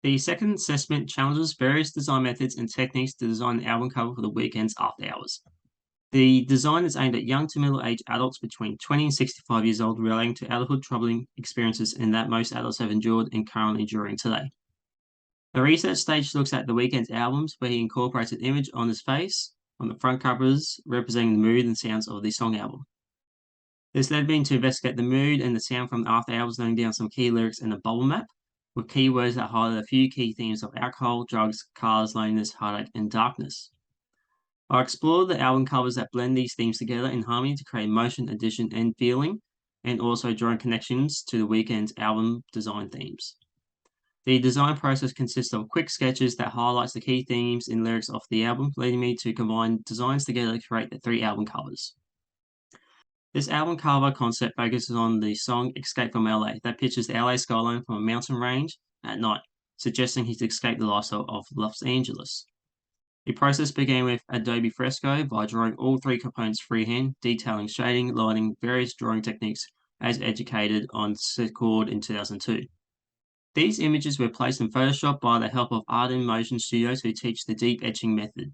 The second assessment challenges various design methods and techniques to design the album cover for the Weeknd's After Hours. The design is aimed at young to middle-aged adults between 20 and 65 years old relating to adulthood troubling experiences and that most adults have endured and currently enduring today. The research stage looks at the Weeknd's albums where he incorporates an image on his face on the front covers representing the mood and sounds of the song album. This led me to investigate the mood and the sound from the After Hours, noting down some key lyrics in a bubble map with keywords that highlight a few key themes of alcohol, drugs, cars, loneliness, heartache, and darkness. I explored the album covers that blend these themes together in harmony to create emotion, addition, and feeling, and also drawing connections to the Weeknd's album design themes. The design process consists of quick sketches that highlights the key themes and lyrics of the album, leading me to combine designs together to create the three album covers. This album cover concept focuses on the song Escape from LA that pictures the LA skyline from a mountain range at night, suggesting he's escaped the lifestyle of Los Angeles. The process began with Adobe Fresco by drawing all three components freehand, detailing shading, lighting, various drawing techniques as educated on Secord in 2002. These images were placed in Photoshop by the help of Art in Motion Studios who teach the deep etching method.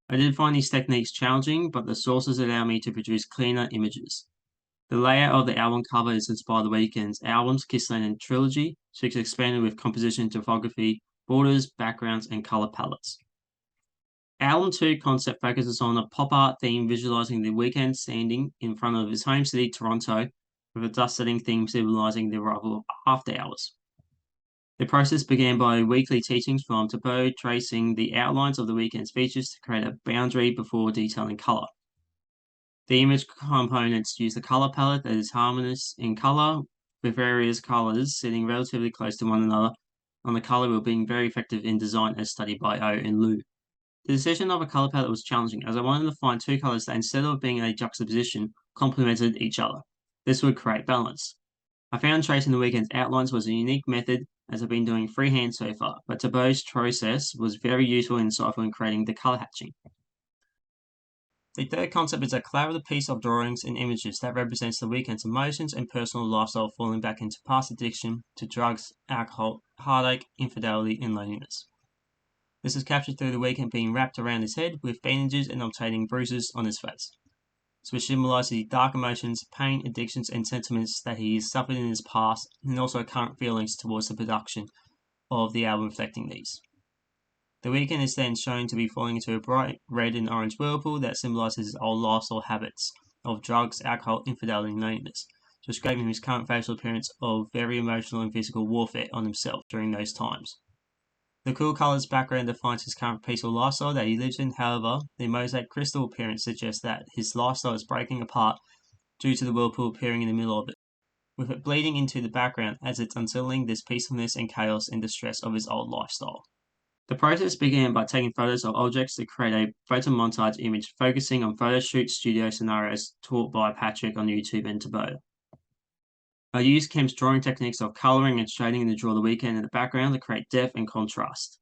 I did find these techniques challenging, but the sources allow me to produce cleaner images. The layout of the album cover is inspired by The Weeknd's albums Kissland and Trilogy, so it's expanded with composition, typography, borders, backgrounds, and color palettes. Album 2 concept focuses on a pop art theme visualizing The Weeknd standing in front of his home city, Toronto, with a dust setting theme symbolizing the arrival of After Hours. The process began by weekly teachings from Tabo, tracing the outlines of The Weeknd's features to create a boundary before detailing color. The image components use a color palette that is harmonious in color, with various colors sitting relatively close to one another on the color wheel being very effective in design as studied by O and Lu. The decision of a color palette was challenging as I wanted to find two colors that instead of being a juxtaposition, complemented each other. This would create balance. I found tracing The Weeknd's outlines was a unique method as I've been doing freehand so far, but Tabo's process was very useful and insightful in creating the color hatching. The third concept is a collaborative piece of drawings and images that represents The Weeknd's emotions and personal lifestyle falling back into past addiction to drugs, alcohol, heartache, infidelity, and loneliness. This is captured through The Weeknd being wrapped around his head with bandages and obtaining bruises on his face, which symbolize the dark emotions, pain, addictions, and sentiments that he has suffered in his past, and also current feelings towards the production of the album reflecting these. The Weeknd is then shown to be falling into a bright red and orange whirlpool that symbolizes his old lifestyle habits of drugs, alcohol, infidelity, and loneliness, describing his current facial appearance of very emotional and physical warfare on himself during those times. The cool colors background defines his current peaceful lifestyle that he lives in. However, the mosaic crystal appearance suggests that his lifestyle is breaking apart due to the whirlpool appearing in the middle of it, with it bleeding into the background as it's unsettling this peacefulness and chaos and distress of his old lifestyle. The process began by taking photos of objects to create a photo montage image focusing on photo shoot studio scenarios taught by Patrick on YouTube and Tabo. I used Kemp's drawing techniques of coloring and shading to draw The Weeknd in the background to create depth and contrast.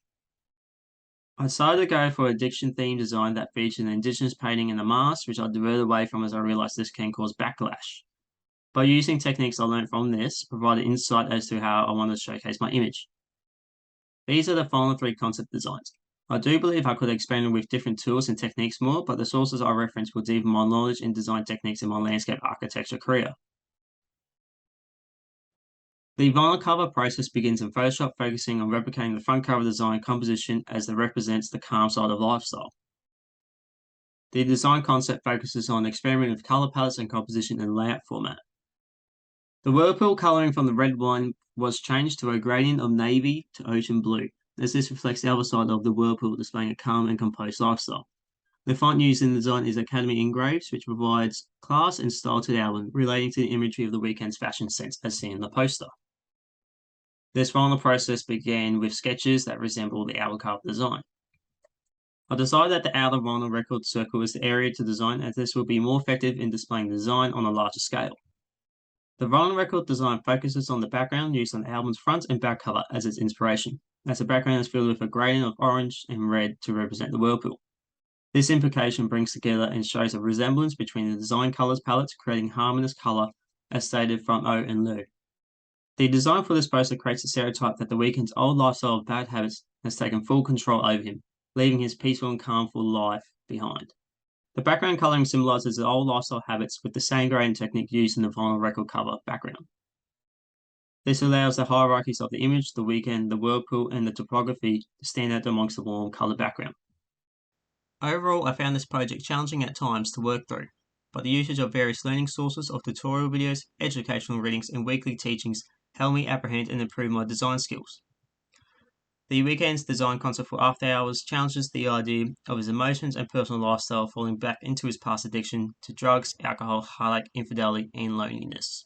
I decided to go for an addiction themed design that featured an indigenous painting and a mask, which I diverted away from as I realized this can cause backlash. By using techniques I learned from this, provided insight as to how I wanted to showcase my image. These are the final three concept designs. I do believe I could expand with different tools and techniques more, but the sources I referenced will deepen my knowledge in design techniques in my landscape architecture career. The vinyl cover process begins in Photoshop, focusing on replicating the front cover design composition as it represents the calm side of lifestyle. The design concept focuses on experimenting with color palettes and composition in layout format. The whirlpool coloring from the red wine was changed to a gradient of navy to ocean blue, as this reflects the other side of the whirlpool, displaying a calm and composed lifestyle. The font used in the design is Academy Engraves, which provides class and style to the album, relating to the imagery of The Weeknd's fashion sense as seen in the poster. This final process began with sketches that resemble the album cover design. I decided that the outer vinyl record circle is the area to design, as this will be more effective in displaying the design on a larger scale. The vinyl record design focuses on the background used on the album's front and back cover as its inspiration, as the background is filled with a gradient of orange and red to represent the whirlpool. This implication brings together and shows a resemblance between the design colors palettes, creating harmonious color as stated from O and Lu. The design for this poster creates a stereotype that the Weeknd's old lifestyle of bad habits has taken full control over him, leaving his peaceful and calmful life behind. The background coloring symbolizes the old lifestyle habits with the same grading technique used in the vinyl record cover background. This allows the hierarchies of the image, the Weeknd, the whirlpool, and the topography to stand out amongst the warm color background. Overall, I found this project challenging at times to work through, but the usage of various learning sources of tutorial videos, educational readings, and weekly teachings helped me apprehend and improve my design skills. The Weeknd's design concept for After Hours challenges the idea of his emotions and personal lifestyle falling back into his past addiction to drugs, alcohol, heartache, infidelity, and loneliness.